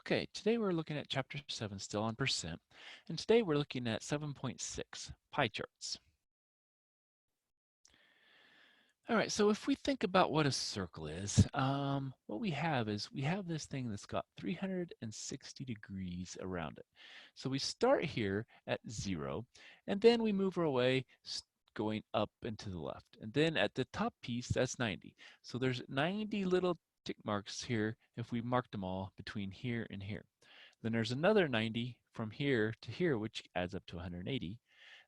Okay, today we're looking at chapter 7 still on percent, and today we're looking at 7.6 pie charts. All right, so if we think about what a circle is, what we have is we have this thing that's got 360 degrees around it. So we start here at 0, and then we move our way going up and to the left. And then at the top piece, that's 90. So there's 90 little tick marks here if we marked them all between here and here. Then there's another 90 from here to here, which adds up to 180.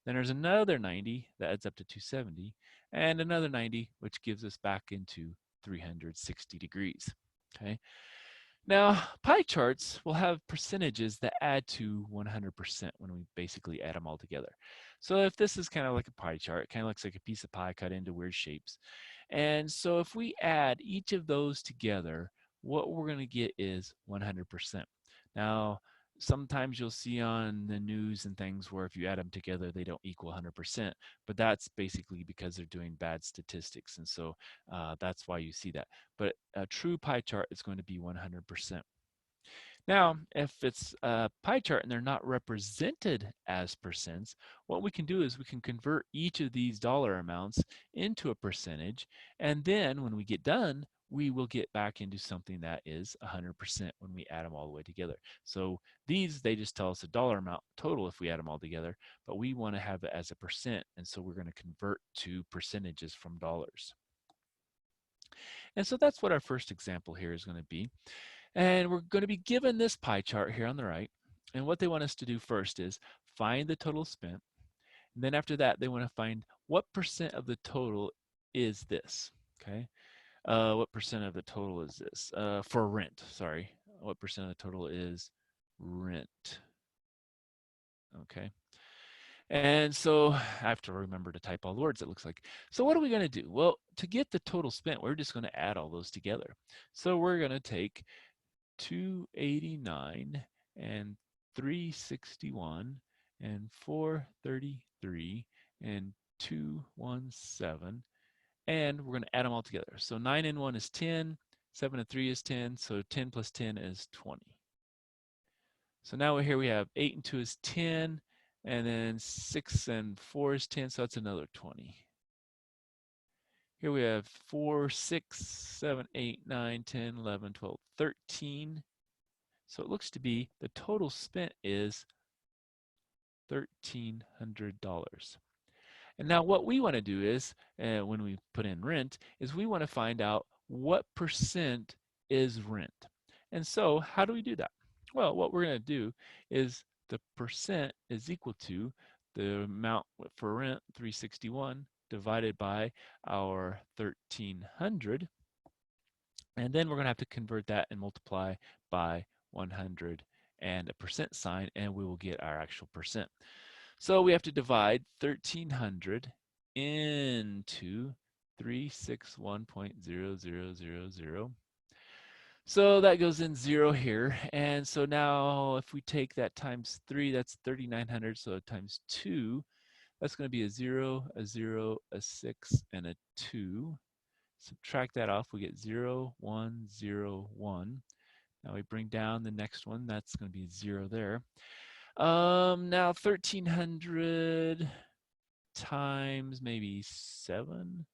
Then there's another 90 that adds up to 270, and another 90, which gives us back into 360 degrees. Okay. Now, pie charts will have percentages that add to 100% when we basically add them all together. So if this is kind of like a pie chart, it kind of looks like a piece of pie cut into weird shapes. And so if we add each of those together, what we're going to get is 100%. Now, sometimes you'll see on the news and things where if you add them together, they don't equal 100%, but that's basically because they're doing bad statistics. And so that's why you see that. But a true pie chart is going to be 100%. Now, if it's a pie chart and they're not represented as percents, what we can do is we can convert each of these dollar amounts into a percentage, and then when we get done, we will get back into something that is 100% when we add them all the way together. So these, they just tell us a dollar amount total if we add them all together, but we want to have it as a percent, and so we're going to convert to percentages from dollars. And so that's what our first example here is going to be. And we're going to be given this pie chart here on the right. And what they want us to do first is find the total spent. And then after that, they want to find what percent of the total is this. Okay. What percent of the total is this? For rent, sorry. What percent of the total is rent? Okay. And so I have to remember to type all the words, it looks like. So what are we going to do? Well, to get the total spent, we're just going to add all those together. So we're going to take 289 and 361 and 433 and 217, and we're going to add them all together. So 9 and 1 is 10, 7 and 3 is 10, so 10 plus 10 is 20. So now here we have 8 and 2 is 10, and then 6 and 4 is 10, so that's another 20. Here we have 4, 6, 7, 8, 9, 10, 11, 12, 13. So it looks to be the total spent is $1,300. And now what we want to do is, when we put in rent, is we want to find out what percent is rent. And so how do we do that? Well, what we're going to do is the percent is equal to the amount for rent, 361, divided by our 1,300. And then we're going to have to convert that and multiply by 100 and a percent sign, and we will get our actual percent. So we have to divide 1,300 into 361.0000. So that goes in 0 here. And so now if we take that times 3, that's 3,900. So times 2, that's going to be a 0, a 0, a 6, and a 2. Subtract that off, we get 0, 1, 0, 1. Now we bring down the next one, that's going to be 0 there. Now 1,300 times maybe 7.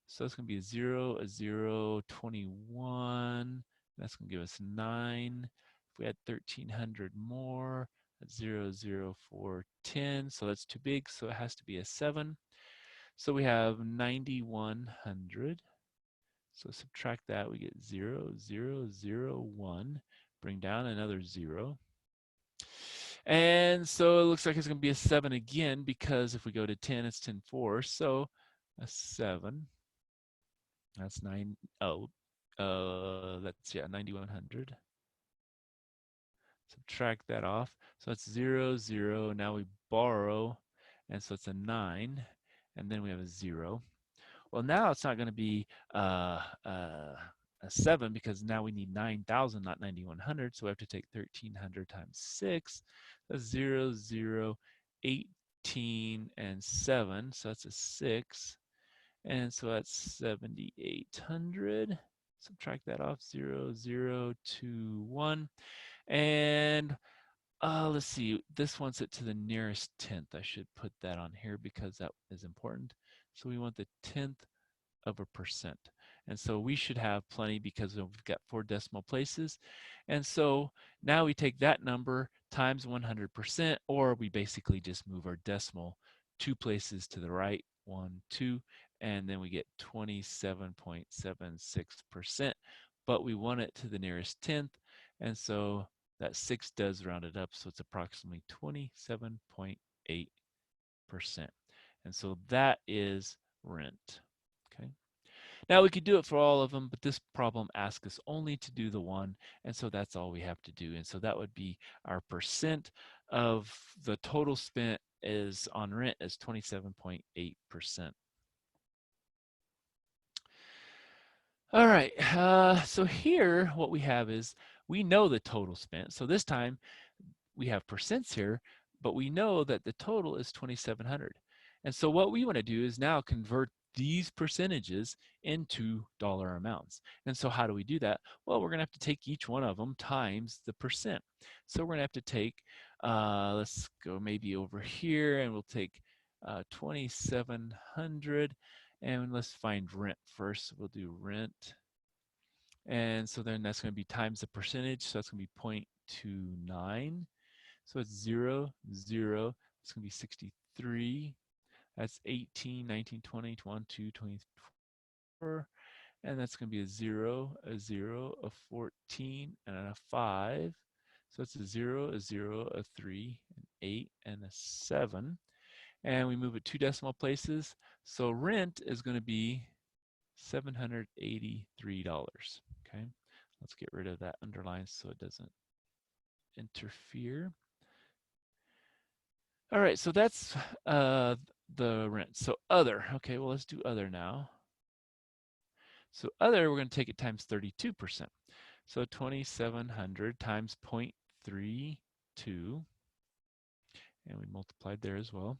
So it's going to be a 0, a 0, 21. That's going to give us 9. If we add 1,300 more, that's 0, 0, 4, 10. So that's too big, so it has to be a 7. So we have 9,100. So subtract that, we get 0, 0, 0, 1. Bring down another 0. And so it looks like it's going to be a 7 again, because if we go to 10, it's 10, 4. So a 7. That's 9. Oh, that's, yeah, 9,100. Subtract that off. So that's 0, 0. Now we borrow, and so it's a 9. And then we have a 0. Well, now it's not going to be a 7, because now we need 9,000, not 9,100. So we have to take 1,300 times 6. That's 0, 0, 18, and 7. So that's a 6. And so that's 7,800. Subtract that off, 0, 0, 2, 1. And let's see, this wants it to the nearest tenth. I should put that on here because that is important. So we want the tenth of a percent. And so we should have plenty because we've got 4 decimal places. And so now we take that number times 100%, or we basically just move our decimal 2 places to the right, 1, 2, and then we get 27.76%. But we want it to the nearest tenth, and so that 6 does round it up, so it's approximately 27.8%. And so that is rent. Okay. Now we could do it for all of them, but this problem asks us only to do the one, and so that's all we have to do. And so that would be our percent of the total spent is on rent is 27.8%. All right, so here what we have is we know the total spent. So this time we have percents here, but we know that the total is 2,700. And so what we want to do is now convert these percentages into dollar amounts. And so how do we do that? Well, we're going to have to take each one of them times the percent. So we're going to have to take, let's go maybe over here, and we'll take 2,700, and let's find rent first. We'll do rent. And so then that's going to be times the percentage, so that's going to be 0.29. So it's 0, 0. It's going to be 63. That's 18, 19, 20, 21, 2, 24. And that's going to be a 0, a 0, a 14, and a 5. So it's a 0, a 0, a 3, an 8, and a 7. And we move it 2 decimal places. So rent is going to be $783. Okay. Let's get rid of that underline so it doesn't interfere. All right, so that's the rent. So other, okay, well, let's do other now. So other, we're going to take it times 32%. So 2,700 times 0.32, and we multiplied there as well.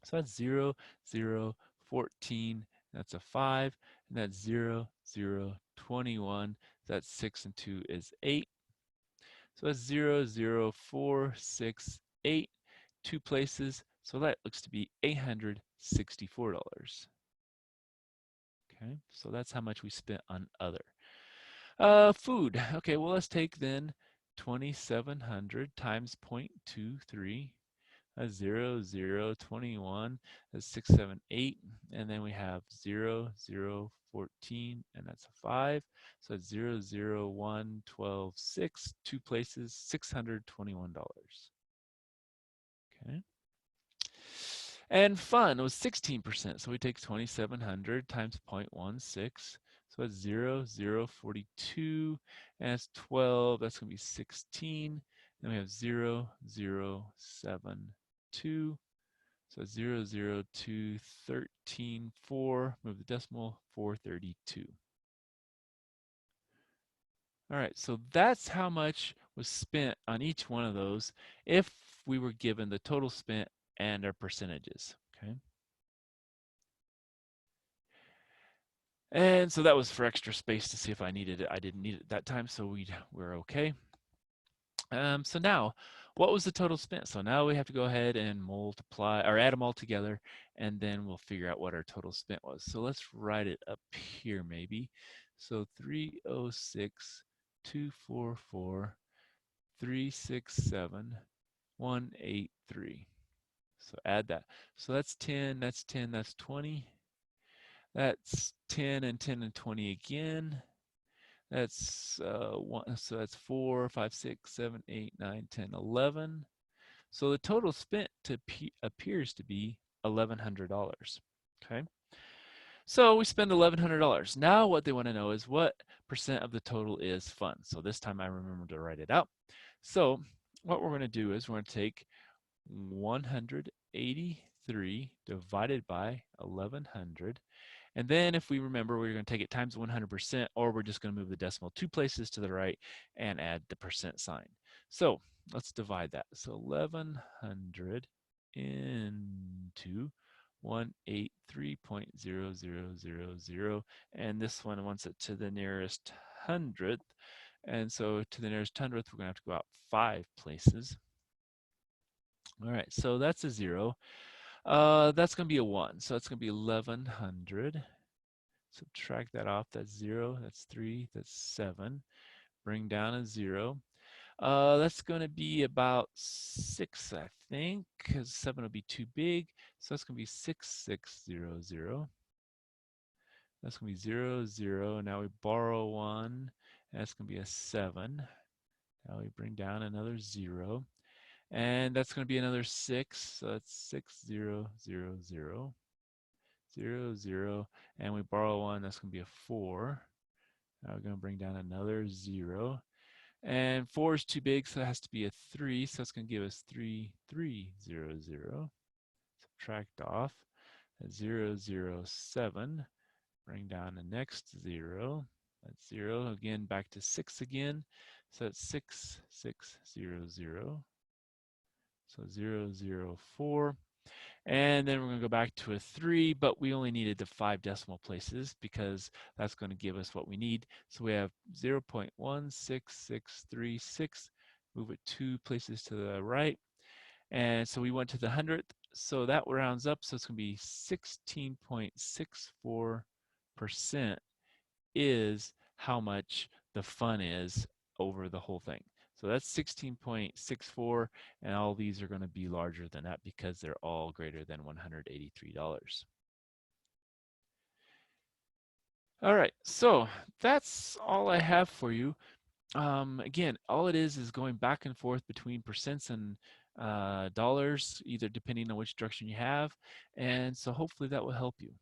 So that's 0, 0, 14, that's a 5, and that's 0, 0, 21, that's 6 and 2 is 8. So that's 0, 0, 4, 6, 8, 2 places. So that looks to be $864. Okay, so that's how much we spent on other. Food. Okay, well, let's take then 2,700 times 0.23. That's 0, 0, 21, that's 6, 7, 8, and then we have 0, 0, 14, and that's a 5. So that's 0, 0, 1, 12, 6, 2 places, $621. Okay. And fun was 16%. So we take 2,700 times 0.16. So that's 0, 0, 42, and that's 12. That's going to be 16. Then we have 0, 0, 7, 2. So 0, 0, 2, 13, 4. Move the decimal, 432. All right, so that's how much was spent on each one of those if we were given the total spent and our percentages, okay? And so that was for extra space to see if I needed it. I didn't need it that time, so we're okay. So now, what was the total spent? So now we have to go ahead and multiply or add them all together, and then we'll figure out what our total spent was. So let's write it up here maybe. So 306, 244, 367, 183. So add that. So that's 10, that's 10, that's 20. That's 10 and 10 and 20 again. That's one, so that's 4, 5, 6, 7, 8, 9, 10, 11. So the total spent appears to be $1,100. Okay. So we spend $1,100. Now what they want to know is what percent of the total is fun. So this time I remember to write it out. So what we're going to do is we're going to take 183 divided by 1,100. And then if we remember, we're going to take it times 100%, or we're just going to move the decimal 2 places to the right and add the percent sign. So let's divide that. So 1,100 into 183.0000, and this one wants it to the nearest hundredth, And so to the nearest hundredth, we're going to have to go out 5 places. All right, so that's a 0. That's going to be a 1. So that's going to be 1100. Subtract that off. That's 0. That's 3. That's 7. Bring down a 0. That's going to be about 6, I think, because 7 will be too big. So that's going to be 6600. That's going to be 0, 0. Now we borrow 1. That's going to be a 7. Now we bring down another 0. And that's going to be another 6. So that's 6000. 0, 0. And we borrow 1. That's going to be a 4. Now we're going to bring down another 0. And 4 is too big, so it has to be a 3. So that's going to give us 3300. Subtract off. That's 007. Bring down the next 0. That's 0. Again, back to 6 again. So that's 6600. So 004. And then we're going to go back to a 3, but we only needed the 5 decimal places because that's going to give us what we need. So we have 0.16636. Move it 2 places to the right. And so we went to the 100th. So that rounds up. So it's going to be 16.64% is how much the fun is over the whole thing. So that's 16.64, and all these are going to be larger than that because they're all greater than $183. All right, so that's all I have for you. Again, all it is going back and forth between percents and dollars, either depending on which direction you have. And so hopefully that will help you.